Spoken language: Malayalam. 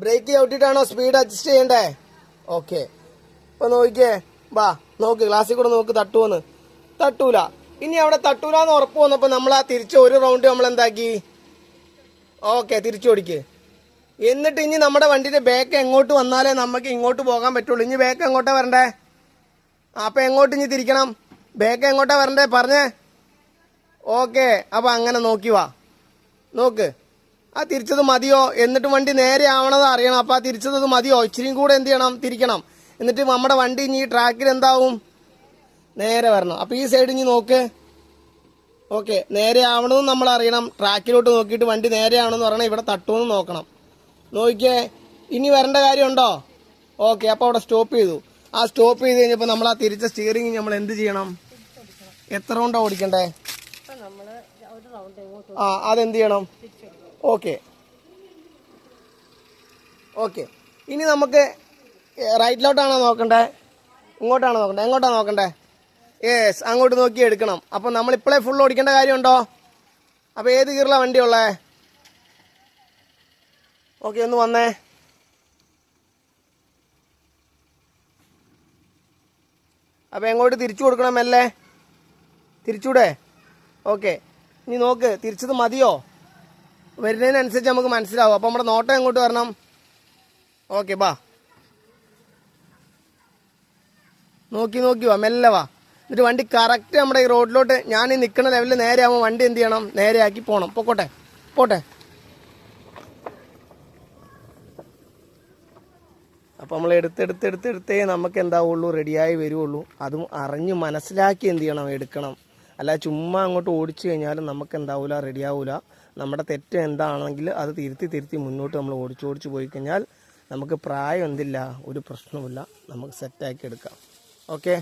ബ്രേക്ക് ചവിട്ടിട്ടാണോ സ്പീഡ് അഡ്ജസ്റ്റ് ചെയ്യണ്ടേ? ഓക്കെ. ഇപ്പൊ നോക്കിക്കേ, ബാ നോക്ക്, ഗ്ലാസ്സിൽ കൂടെ നോക്ക് തട്ടുവോന്ന്. തട്ടൂല. ഇനി അവിടെ തട്ടൂലെന്ന് ഉറപ്പ് വന്നപ്പോ നമ്മൾ ആ തിരിച്ച് ഒരു റൗണ്ട് നമ്മൾ എന്താക്കി? ഓക്കെ, തിരിച്ചു ഓടിക്ക്. എന്നിട്ട് ഇനി നമ്മുടെ വണ്ടിയുടെ ബാക്ക് എങ്ങോട്ട് വന്നാലേ നമുക്ക് ഇങ്ങോട്ട് പോകാൻ പറ്റുള്ളൂ. ഇനി ബാക്ക് എങ്ങോട്ടാ വരണ്ടേ? അപ്പൊ എങ്ങോട്ട് ഇനി തിരിക്കണം? ബാക്ക് എങ്ങോട്ടാ വരണ്ടേ പറഞ്ഞേ? ഓക്കെ, അപ്പൊ അങ്ങനെ നോക്കി വാ. നോക്ക്, ആ തിരിച്ചത് മതിയോ? എന്നിട്ട് വണ്ടി നേരെ ആവണത് അറിയണം. അപ്പൊ ആ തിരിച്ചത് മതിയോ? ഇച്ചിരിയും കൂടെ എന്ത് ചെയ്യണം? തിരിക്കണം. എന്നിട്ട് നമ്മുടെ വണ്ടി ഇനി ഈ ട്രാക്കിൽ എന്താവും? നേരെ വരണം. അപ്പൊ ഈ സൈഡ് ഇനി നോക്ക്. ഓക്കെ, നേരെ ആവണമെന്ന് നമ്മൾ അറിയണം. ട്രാക്കിലോട്ട് നോക്കിയിട്ട് വണ്ടി നേരെ ആവണമെന്ന് പറയണം. ഇവിടെ തട്ടുമെന്ന് നോക്കണം. നോക്കിയേ, ഇനി വരേണ്ട കാര്യമുണ്ടോ? ഓക്കെ, അപ്പോൾ അവിടെ സ്റ്റോപ്പ് ചെയ്തു. ആ സ്റ്റോപ്പ് ചെയ്ത് കഴിഞ്ഞപ്പോൾ നമ്മൾ ആ തിരിച്ച സ്റ്റിയറിംഗ് നമ്മൾ എന്ത് ചെയ്യണം? എത്ര റൗണ്ടാ ഓടിക്കണ്ടേ? ആ, അതെന്ത് ചെയ്യണം? Okay okay. ഇനി നമുക്ക് റൈറ്റിലോട്ടാണോ നോക്കണ്ടേ? ഇങ്ങോട്ടാണോ നോക്കണ്ടേ? എങ്ങോട്ടാണ് നോക്കണ്ടേ? യെസ്, അങ്ങോട്ട് നോക്കി എടുക്കണം. അപ്പം നമ്മളിപ്പോഴേ ഫുൾ ഓടിക്കേണ്ട കാര്യമുണ്ടോ? അപ്പോൾ ഏത് ഗിയറിലാണ് വണ്ടി ഉള്ളേ? ഓക്കെ, ഒന്ന് വന്നേ. അപ്പോൾ എങ്ങോട്ട് തിരിച്ചു കൊടുക്കണം? മെല്ലെ തിരിച്ചൂടെ? ഓക്കെ, ഇനി നോക്ക്, തിരിച്ചത് മതിയോ? വരുന്നതിനനുസരിച്ച് നമുക്ക് മനസ്സിലാവും. അപ്പോൾ നമ്മുടെ നോട്ടം എങ്ങോട്ട് വരണം? ഓക്കെ, ബാ നോക്കി വാ, മെല്ലെ വാ. എന്നിട്ട് വണ്ടി കറക്റ്റ് നമ്മുടെ ഈ റോഡിലോട്ട് ഞാൻ ഈ നിൽക്കുന്ന ലെവലിൽ നേരെ ആകുമ്പോൾ വണ്ടി എന്ത് ചെയ്യണം? നേരെയാക്കി പോകണം. പോട്ടെ. അപ്പോൾ നമ്മൾ എടുത്തേ നമുക്ക് എന്താവുള്ളൂ? റെഡിയായി വരുള്ളൂ. അതും അറിഞ്ഞ് മനസ്സിലാക്കി എന്ത് ചെയ്യണം? എടുക്കണം. അല്ല ചുമ്മാ അങ്ങോട്ട് ഓടിച്ചു കഴിഞ്ഞാലും നമുക്ക് എന്താവില്ല? റെഡിയാവില്ല. നമ്മുടെ തെറ്റ് എന്താണെങ്കിൽ അത് തിരുത്തി മുന്നോട്ട് നമ്മൾ ഓടിച്ചു പോയി കഴിഞ്ഞാൽ നമുക്ക് പ്രായം എന്തില്ല, ഒരു പ്രശ്നവുമില്ല, നമുക്ക് സെറ്റാക്കി എടുക്കാം. ഓക്കെ.